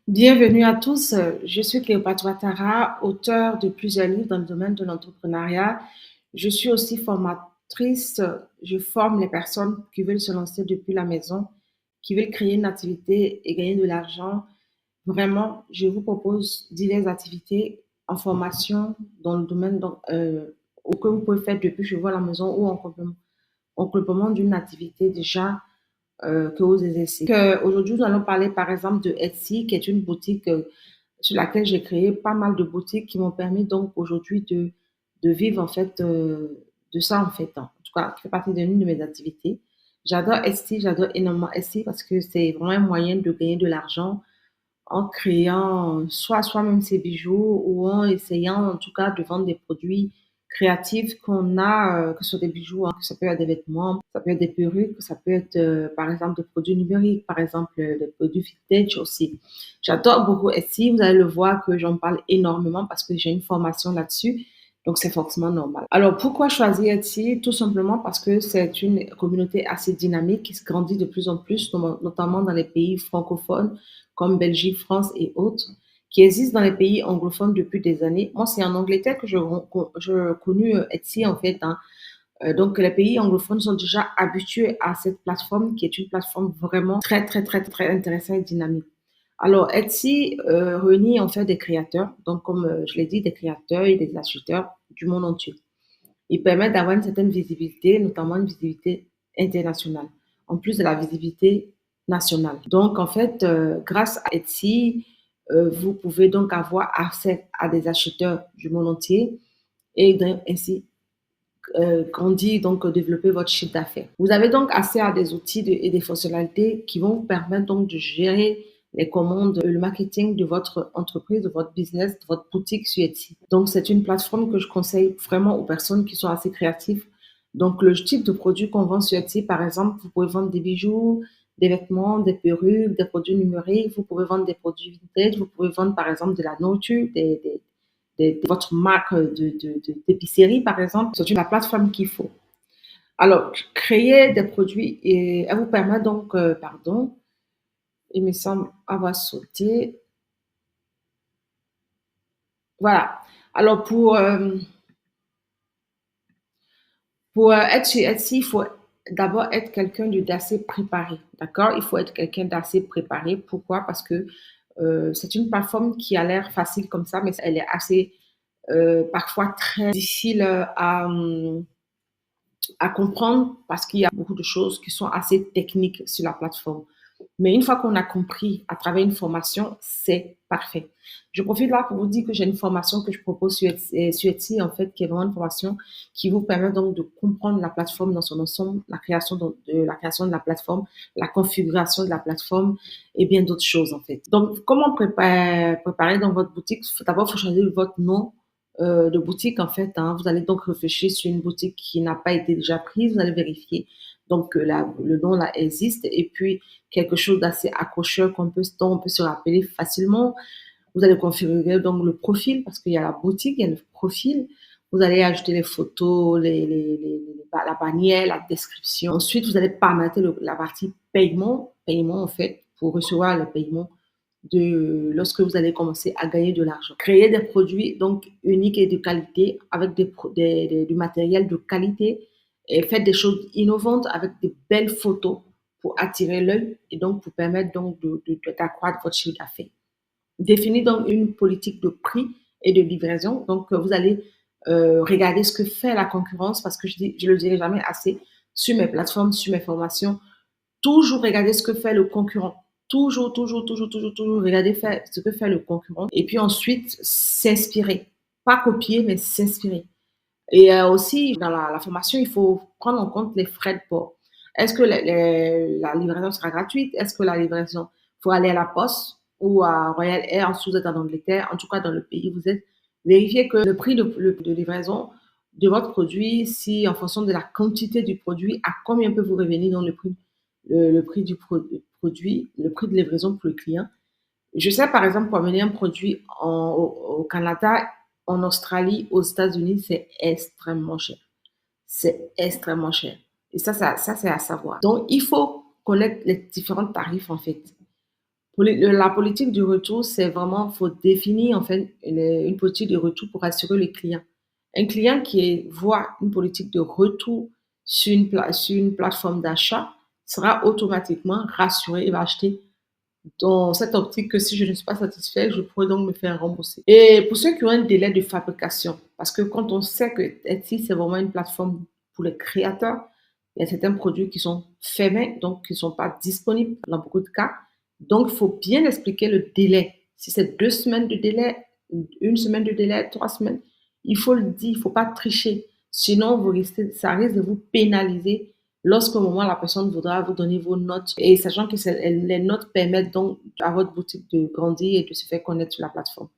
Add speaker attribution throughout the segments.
Speaker 1: Bienvenue à tous. Je suis Cléopâtre Tara, auteure de plusieurs livres dans le domaine de l'entrepreneuriat. Je suis aussi formatrice. Je forme les personnes qui veulent se lancer depuis la maison, qui veulent créer une activité et gagner de l'argent. Vraiment, je vous propose diverses activités en formation dans le domaine que vous pouvez faire depuis chez vous à la maison ou en complément d'une activité déjà que vous exercez. Aujourd'hui, nous allons parler par exemple de Etsy, qui est une boutique sur laquelle j'ai créé pas mal de boutiques qui m'ont permis donc aujourd'hui de vivre en fait de ça en fait. En tout cas, qui fait partie d'une de mes activités. J'adore Etsy, j'adore énormément Etsy parce que c'est vraiment un moyen de gagner de l'argent en créant soit soi-même ses bijoux ou en essayant en tout cas de vendre des produits créatifs qu'on a, que ce soit des bijoux, hein, que ça peut être des vêtements, ça peut être des perruques, ça peut être par exemple des produits numériques, par exemple des produits vintage aussi. J'adore beaucoup Etsy, vous allez le voir que j'en parle énormément parce que j'ai une formation là-dessus. Donc, c'est forcément normal. Alors, pourquoi choisir Etsy? Tout simplement parce que c'est une communauté assez dynamique qui se grandit de plus en plus, notamment dans les pays francophones comme Belgique, France et autres, qui existent dans les pays anglophones depuis des années. Moi, c'est en Angleterre que je connu Etsy, en fait. Hein. Donc, les pays anglophones sont déjà habitués à cette plateforme qui est une plateforme vraiment très, très, très, très intéressante et dynamique. Alors, Etsy réunit en fait des créateurs, donc comme je l'ai dit, des créateurs et des acheteurs du monde entier. Ils permettent d'avoir une certaine visibilité, notamment une visibilité internationale, en plus de la visibilité nationale. Donc, en fait, grâce à Etsy, vous pouvez donc avoir accès à des acheteurs du monde entier et ainsi grandir, donc développer votre chiffre d'affaires. Vous avez donc accès à des outils et des fonctionnalités qui vont vous permettre donc de gérer les commandes, le marketing de votre entreprise, de votre business, de votre boutique sur Etsy. Donc, c'est une plateforme que je conseille vraiment aux personnes qui sont assez créatives. Donc, le type de produit qu'on vend sur Etsy, par exemple, vous pouvez vendre des bijoux, des vêtements, des perruques, des produits numériques, vous pouvez vendre des produits vintage, vous pouvez vendre, par exemple, de la nourriture, de votre marque d'épicerie, par exemple, c'est la plateforme qu'il faut. Alors, créer des produits et elle vous permet donc, pardon, il me semble avoir sauté. Voilà. Alors, pour être sur Etsy, il faut d'abord être quelqu'un d'assez préparé. D'accord? Il faut être quelqu'un d'assez préparé. Pourquoi? Parce que c'est une plateforme qui a l'air facile comme ça, mais elle est assez parfois très difficile à comprendre parce qu'il y a beaucoup de choses qui sont assez techniques sur la plateforme. Mais une fois qu'on a compris à travers une formation, c'est parfait. Je profite là pour vous dire que j'ai une formation que je propose sur Etsy, en fait, qui est vraiment une formation qui vous permet donc de comprendre la plateforme dans son ensemble, la création de la plateforme, la configuration de la plateforme et bien d'autres choses, en fait. Donc, comment préparer dans votre boutique? D'abord, il faut choisir votre nom de boutique, en fait. Hein. Vous allez donc réfléchir sur une boutique qui n'a pas été déjà prise. Vous allez vérifier donc le nom là existe et puis quelque chose d'assez accrocheur dont on peut se rappeler facilement. Vous allez configurer donc le profil parce qu'il y a la boutique, il y a le profil. Vous allez ajouter les photos, la bannière, la description. Ensuite, vous allez paramétrer la partie paiement en fait, pour recevoir le paiement lorsque vous allez commencer à gagner de l'argent. Créer des produits donc uniques et de qualité avec du matériel de qualité et faites des choses innovantes avec de belles photos pour attirer l'œil et donc pour permettre donc d'accroître votre chiffre d'affaires. Définir donc une politique de prix et de livraison. Donc, vous allez regarder ce que fait la concurrence parce que je le dirai jamais assez sur mes plateformes, sur mes formations. Toujours regarder ce que fait le concurrent. Toujours, toujours, toujours, toujours, toujours regarder ce que fait le concurrent. Et puis ensuite, s'inspirer. Pas copier, mais s'inspirer. Et aussi, dans la formation, il faut prendre en compte les frais de port. Est-ce que la livraison sera gratuite? Est-ce que la livraison, faut aller à la poste ou à Royal Air si vous êtes en Angleterre, en tout cas dans le pays où vous êtes? Vérifiez que le prix de livraison de votre produit, si en fonction de la quantité du produit, à combien peut vous revenir dans le prix du produit, le prix de livraison pour le client. Je sais, par exemple, pour amener un produit au Canada, en Australie, aux États-Unis, c'est extrêmement cher. C'est extrêmement cher. Et ça c'est à savoir. Donc, il faut connaître les différents tarifs, en fait. La politique du retour, c'est vraiment, faut définir en fait une politique de retour pour assurer les clients. Un client voit une politique de retour sur une plateforme d'achat sera automatiquement rassuré et va acheter dans cette optique que si je ne suis pas satisfait, je pourrais donc me faire rembourser. Et pour ceux qui ont un délai de fabrication, parce que quand on sait que Etsy, c'est vraiment une plateforme pour les créateurs, il y a certains produits qui sont faits main, donc qui ne sont pas disponibles dans beaucoup de cas. Donc, il faut bien expliquer le délai. Si c'est 2 semaines de délai, une semaine de délai, 3 semaines, il faut le dire, il ne faut pas tricher. Sinon, ça risque de vous pénaliser lorsqu'au moment la personne voudra vous donner vos notes et sachant que les notes permettent donc à votre boutique de grandir et de se faire connaître sur la plateforme.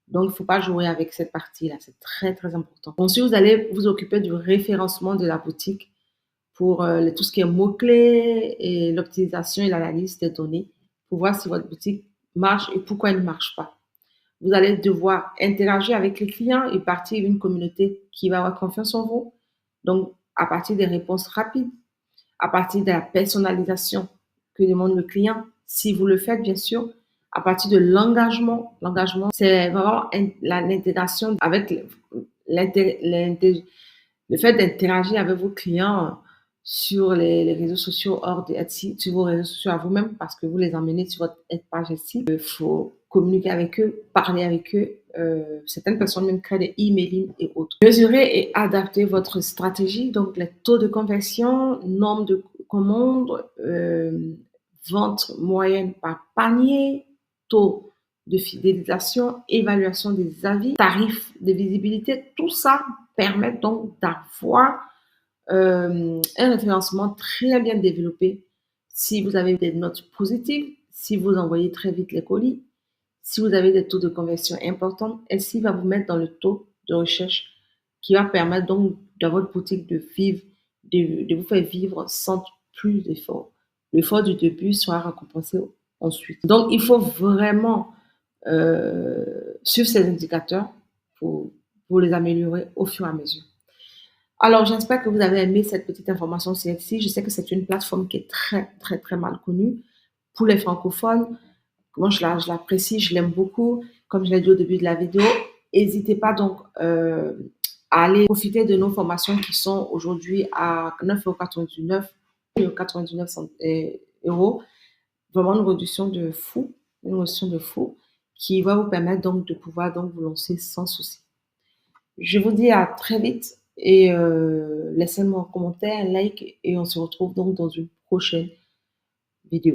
Speaker 1: Donc, il ne faut pas jouer avec cette partie-là. C'est très, très important. Ensuite, vous allez vous occuper du référencement de la boutique pour tout ce qui est mots-clés et l'optimisation et l'analyse des données pour voir si votre boutique marche et pourquoi elle ne marche pas. Vous allez devoir interagir avec les clients et partir d'une communauté qui va avoir confiance en vous. Donc, à partir des réponses rapides, à partir de la personnalisation que demande le client, si vous le faites, bien sûr, à partir de l'engagement. L'engagement, c'est vraiment l'intégration avec le fait d'interagir avec vos clients sur les réseaux sociaux hors de Etsy, sur vos réseaux sociaux à vous-même, parce que vous les emmenez sur votre page Etsy. Il faut communiquer avec eux, parler avec eux. Certaines personnes même créent des emailing et autres. Mesurez et adaptez votre stratégie, donc les taux de conversion, nombre de commandes, vente moyenne par panier, taux de fidélisation, évaluation des avis, tarifs de visibilité, tout ça permet donc d'avoir un référencement très bien développé si vous avez des notes positives, si vous envoyez très vite les colis, si vous avez des taux de conversion importants, Etsy va vous mettre dans le taux de recherche qui va permettre donc dans votre boutique de vivre, de vous faire vivre sans plus d'efforts. L'effort du début sera récompensé ensuite. Donc, il faut vraiment suivre ces indicateurs pour les améliorer au fur et à mesure. Alors, j'espère que vous avez aimé cette petite information sur Etsy. Je sais que c'est une plateforme qui est très, très, très mal connue pour les francophones. Moi, je l'apprécie, je l'aime beaucoup. Comme je l'ai dit au début de la vidéo, n'hésitez pas donc à aller profiter de nos formations qui sont aujourd'hui à 9,99 €, 99 euros. Vraiment une réduction de fou qui va vous permettre donc de pouvoir donc vous lancer sans souci. Je vous dis à très vite et laissez-moi un commentaire, un like et on se retrouve donc dans une prochaine